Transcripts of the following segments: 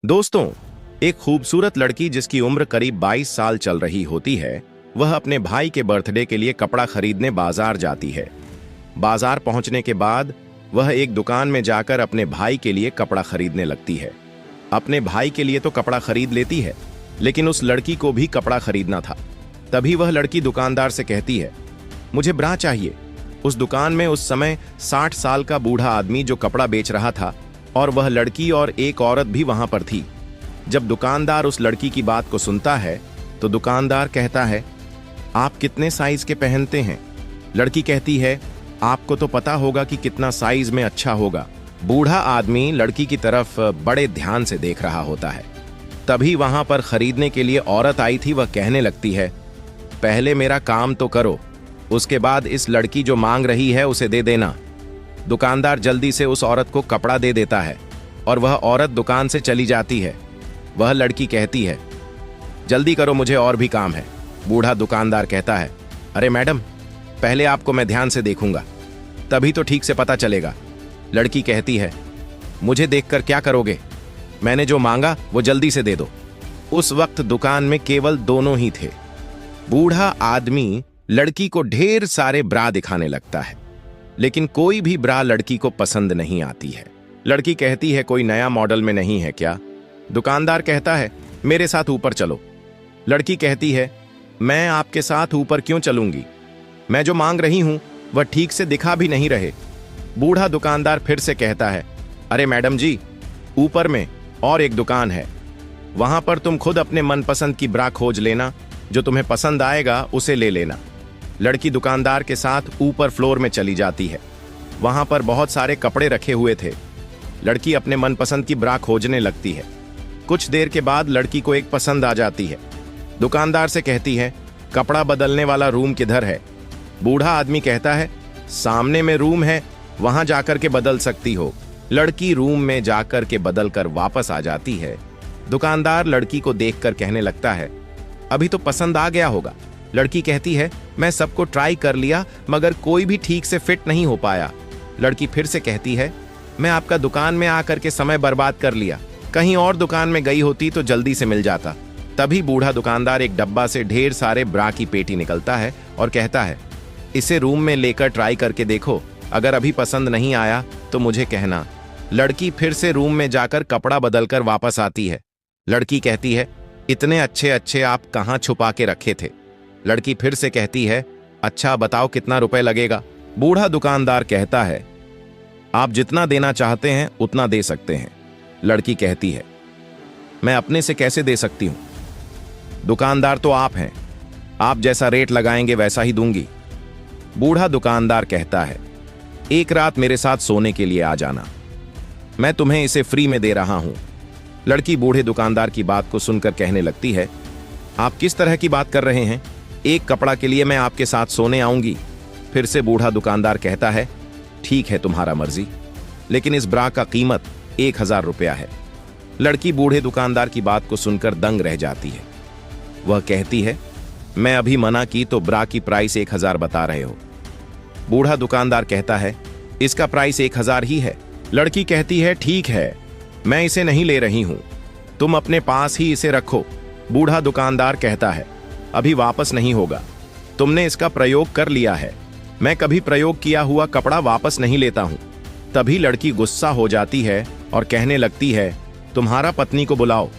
दोस्तों, एक खूबसूरत लड़की जिसकी उम्र करीब 22 साल चल रही होती है, वह अपने भाई के बर्थडे के लिए कपड़ा खरीदने बाजार जाती है। बाजार पहुंचने के बाद वह एक दुकान में जाकर अपने भाई के लिए कपड़ा खरीदने लगती है। अपने भाई के लिए तो कपड़ा खरीद लेती है, लेकिन उस लड़की को भी कपड़ा खरीदना था। तभी वह लड़की दुकानदार से कहती है, मुझे ब्रा चाहिए। उस दुकान में उस समय 60 साल का बूढ़ा आदमी जो कपड़ा बेच रहा था, और वह लड़की और एक औरत भी वहां पर थी। जब दुकानदार उस लड़की की बात को सुनता है तो दुकानदार कहता है, आप कितने साइज के पहनते हैं? लड़की कहती है, आपको तो पता होगा कि कितना साइज में अच्छा होगा। बूढ़ा आदमी लड़की की तरफ बड़े ध्यान से देख रहा होता है। तभी वहां पर खरीदने के लिए औरत आई थी। वह कहने लगती है, पहले मेरा काम तो करो, उसके बाद इस लड़की जो मांग रही है उसे दे देना। दुकानदार जल्दी से उस औरत को कपड़ा दे देता है और वह औरत दुकान से चली जाती है। वह लड़की कहती है, जल्दी करो, मुझे और भी काम है। बूढ़ा दुकानदार कहता है, अरे मैडम, पहले आपको मैं ध्यान से देखूंगा, तभी तो ठीक से पता चलेगा। लड़की कहती है, मुझे देखकर क्या करोगे? मैंने जो मांगा वो जल्दी से दे दो। उस वक्त दुकान में केवल दोनों ही थे। बूढ़ा आदमी लड़की को ढेर सारे ब्रा दिखाने लगता है, लेकिन कोई भी ब्रा लड़की को पसंद नहीं आती है। लड़की कहती है, कोई नया मॉडल में नहीं है क्या? दुकानदार कहता है, मेरे साथ ऊपर चलो। लड़की कहती है, मैं आपके साथ ऊपर क्यों चलूंगी? मैं जो मांग रही हूं वह ठीक से दिखा भी नहीं रहे। बूढ़ा दुकानदार फिर से कहता है, अरे मैडम जी, ऊपर में और एक दुकान है, वहां पर तुम खुद अपने मनपसंद की ब्रा खोज लेना, जो तुम्हें पसंद आएगा उसे ले लेना। लड़की दुकानदार के साथ ऊपर फ्लोर में चली जाती है। वहां पर बहुत सारे कपड़े रखे हुए थे। लड़की अपने मनपसंद की ब्रा खोजने लगती है। कुछ देर के बाद लड़की को एक पसंद आ जाती है। दुकानदार से कहती है, कपड़ा बदलने वाला रूम किधर है? बूढ़ा आदमी कहता है, सामने में रूम है, वहां जाकर के बदल सकती हो। लड़की रूम में जाकर के बदल कर वापस आ जाती है। दुकानदार लड़की को देखकर कहने लगता है, अभी तो पसंद आ गया होगा। लड़की कहती है, मैं सबको ट्राई कर लिया मगर कोई भी ठीक से फिट नहीं हो पाया। लड़की फिर से कहती है, मैं आपका दुकान में आकर के समय बर्बाद कर लिया, कहीं और दुकान में गई होती तो जल्दी से मिल जाता। तभी बूढ़ा दुकानदार एक डब्बा से ढेर सारे ब्रा की पेटी निकलता है और कहता है, इसे रूम में लेकर ट्राई करके देखो, अगर अभी पसंद नहीं आया तो मुझे कहना। लड़की फिर से रूम में जाकर कपड़ा बदलकर वापस आती है। लड़की कहती है, इतने अच्छे अच्छे आप कहाँ छुपा के रखे थे? लड़की फिर से कहती है, अच्छा बताओ कितना रुपए लगेगा? बूढ़ा दुकानदार कहता है, आप जितना देना चाहते हैं उतना दे सकते हैं। लड़की कहती है, मैं अपने से कैसे दे सकती हूं? दुकानदार तो आप हैं, आप जैसा रेट लगाएंगे वैसा ही दूंगी। बूढ़ा दुकानदार कहता है, एक रात मेरे साथ सोने के लिए आ जाना, मैं तुम्हें इसे फ्री में दे रहा हूं। लड़की बूढ़े दुकानदार की बात को सुनकर कहने लगती है, आप किस तरह की बात कर रहे हैं? एक कपड़ा के लिए मैं आपके साथ सोने आऊंगी? फिर से बूढ़ा दुकानदार कहता है, ठीक है, तुम्हारा मर्जी, लेकिन इस ब्रा का कीमत 1000 रुपया है। लड़की बूढ़े दुकानदार की बात को सुनकर दंग रह जाती है। वह कहती है, मैं अभी मना की तो ब्रा की प्राइस 1000 बता रहे हो। बूढ़ा दुकानदार कहता है, इसका प्राइस 1000 ही है। लड़की कहती है, ठीक है, मैं इसे नहीं ले रही हूं, तुम अपने पास ही इसे रखो। बूढ़ा दुकानदार कहता है, अभी वापस नहीं होगा, तुमने इसका प्रयोग कर लिया है, मैं कभी प्रयोग किया हुआ कपड़ा वापस नहीं लेता हूं। तभी लड़की गुस्सा हो जाती है और कहने लगती है, तुम्हारा पत्नी को बुलाओ,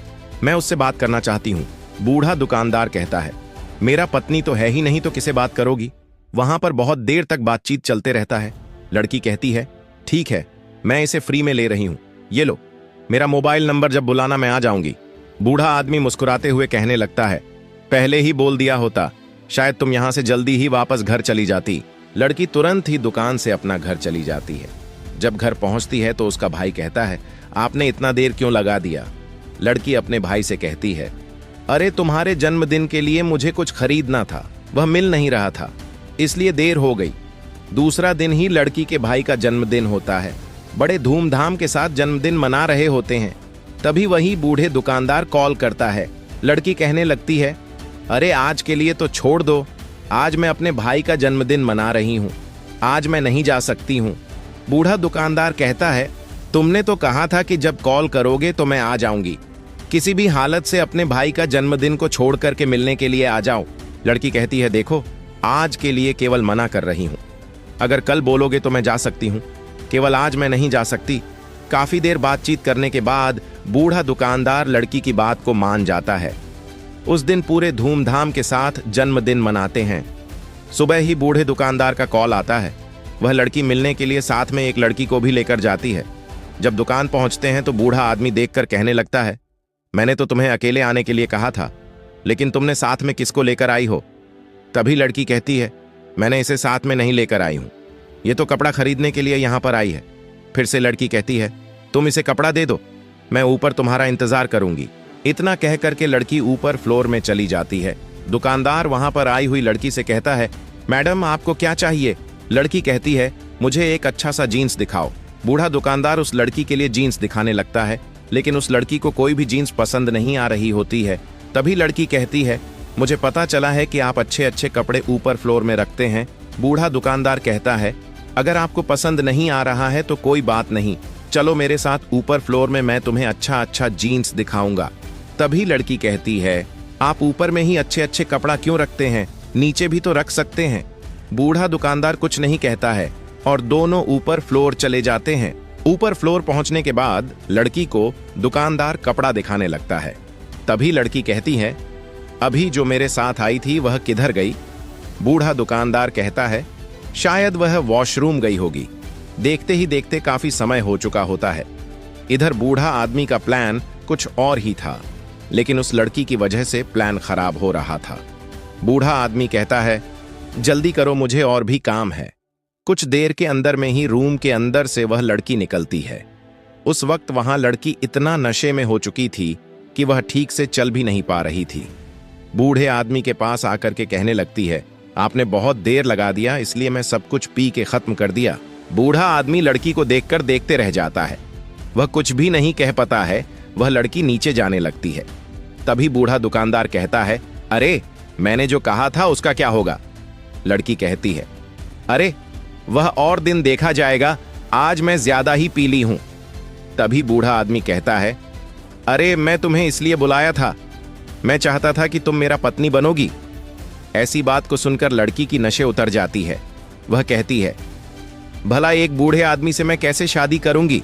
मैं उससे बात करना चाहती हूं। बूढ़ा दुकानदार कहता है, मेरा पत्नी तो है ही नहीं तो किसे बात करोगी? वहां पर बहुत देर तक बातचीत चलते रहता है। लड़की कहती है, ठीक है, मैं इसे फ्री में ले रही हूं, ये लो, मेरा मोबाइल नंबर, जब बुलाना मैं आ जाऊंगी। बूढ़ा आदमी मुस्कुराते हुए कहने लगता है, पहले ही बोल दिया होता, शायद तुम यहां से जल्दी ही वापस घर चली जाती। लड़की तुरंत ही दुकान से अपना घर चली जाती है। जब घर पहुंचती है तो उसका भाई कहता है, आपने इतना देर क्यों लगा दिया? लड़की अपने भाई से कहती है, अरे तुम्हारे जन्मदिन के लिए मुझे कुछ खरीदना था, वह मिल नहीं रहा था, इसलिए देर हो गई। दूसरा दिन ही लड़की के भाई का जन्मदिन होता है। बड़े धूमधाम के साथ जन्मदिन मना रहे होते हैं। तभी वही बूढ़े दुकानदार कॉल करता है। लड़की कहने लगती है, अरे आज के लिए तो छोड़ दो, आज मैं अपने भाई का जन्मदिन मना रही हूं, आज मैं नहीं जा सकती हूं। बूढ़ा दुकानदार कहता है, तुमने तो कहा था कि जब कॉल करोगे तो मैं आ जाऊंगी, किसी भी हालत से अपने भाई का जन्मदिन को छोड़ करके मिलने के लिए आ जाओ। लड़की कहती है, देखो आज के लिए केवल मना कर रही हूँ, अगर कल बोलोगे तो मैं जा सकती हूँ, केवल आज मैं नहीं जा सकती। काफी देर बातचीत करने के बाद बूढ़ा दुकानदार लड़की की बात को मान जाता है। उस दिन पूरे धूमधाम के साथ जन्मदिन मनाते हैं। सुबह ही बूढ़े दुकानदार का कॉल आता है। वह लड़की मिलने के लिए साथ में एक लड़की को भी लेकर जाती है। जब दुकान पहुंचते हैं तो बूढ़ा आदमी देखकर कहने लगता है, मैंने तो तुम्हें अकेले आने के लिए कहा था, लेकिन तुमने साथ में किसको लेकर आई हो? तभी लड़की कहती है, मैंने इसे साथ में नहीं लेकर आई हूं, ये तो कपड़ा खरीदने के लिए यहां पर आई है। फिर से लड़की कहती है, तुम इसे कपड़ा दे दो, मैं ऊपर तुम्हारा इंतजार करूंगी। इतना कह करके लड़की ऊपर फ्लोर में चली जाती है। दुकानदार वहां पर आई हुई लड़की से कहता है, मैडम आपको क्या चाहिए? लड़की कहती है, मुझे एक अच्छा सा जीन्स दिखाओ। बूढ़ा दुकानदार उस लड़की के लिए जीन्स दिखाने लगता है, लेकिन उस लड़की को कोई भी जीन्स पसंद नहीं आ रही होती है। तभी लड़की कहती है, मुझे पता चला है कि आप अच्छे अच्छे कपड़े ऊपर फ्लोर में रखते हैं। बूढ़ा दुकानदार कहता है, अगर आपको पसंद नहीं आ रहा है तो कोई बात नहीं, चलो मेरे साथ ऊपर फ्लोर में, मैं तुम्हें अच्छा अच्छा जीन्स दिखाऊंगा। तभी लड़की कहती है, आप ऊपर में ही अच्छे अच्छे कपड़ा क्यों रखते हैं, नीचे भी तो रख सकते हैं। बूढ़ा दुकानदार कुछ नहीं कहता है और दोनों ऊपर फ्लोर चले जाते हैं। ऊपर फ्लोर पहुंचने के बाद लड़की को दुकानदार कपड़ा दिखाने लगता है। तभी लड़की कहती है, अभी जो मेरे साथ आई थी वह किधर गई? बूढ़ा दुकानदार कहता है, शायद वह वॉशरूम गई होगी। देखते ही देखते काफी समय हो चुका होता है। इधर बूढ़ा आदमी का प्लान कुछ और ही था, लेकिन उस लड़की की वजह से प्लान खराब हो रहा था। बूढ़ा आदमी कहता है, जल्दी करो, मुझे और भी काम है। कुछ देर के अंदर में ही रूम के अंदर से वह लड़की निकलती है। उस वक्त वहां लड़की इतना नशे में हो चुकी थी कि वह ठीक से चल भी नहीं पा रही थी। बूढ़े आदमी के पास आकर के कहने लगती है, आपने बहुत देर लगा दिया, इसलिए मैं सब कुछ पी के खत्म कर दिया। बूढ़ा आदमी लड़की को देखकर देखते रह जाता है। वह कुछ भी नहीं कह पाता है। वह लड़की नीचे जाने लगती है। तभी बूढ़ा दुकानदार कहता है, अरे मैंने जो कहा था उसका क्या होगा? लड़की कहती है, अरे वह और दिन देखा जाएगा, आज मैं ज्यादा ही पी ली हूं। तभी बूढ़ा आदमी कहता है, अरे मैं तुम्हें इसलिए बुलाया था, मैं चाहता था कि तुम मेरा पत्नी बनोगी। ऐसी बात को सुनकर लड़की की नशे उतर जाती है। वह कहती है, भला एक बूढ़े आदमी से मैं कैसे शादी करूंगी?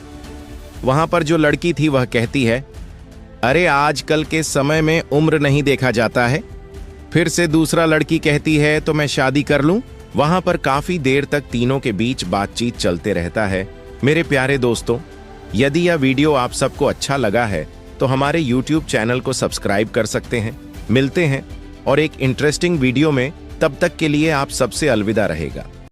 वहां पर जो लड़की थी वह कहती है, अरे आजकल के समय में उम्र नहीं देखा जाता है। फिर से दूसरा लड़की कहती है, तो मैं शादी कर लूं। वहां पर काफी देर तक तीनों के बीच बातचीत चलते रहता है। मेरे प्यारे दोस्तों, यदि यह वीडियो आप सबको अच्छा लगा है तो हमारे YouTube चैनल को सब्सक्राइब कर सकते हैं। मिलते हैं और एक इंटरेस्टिंग वीडियो में, तब तक के लिए आप सबसे अलविदा रहेगा।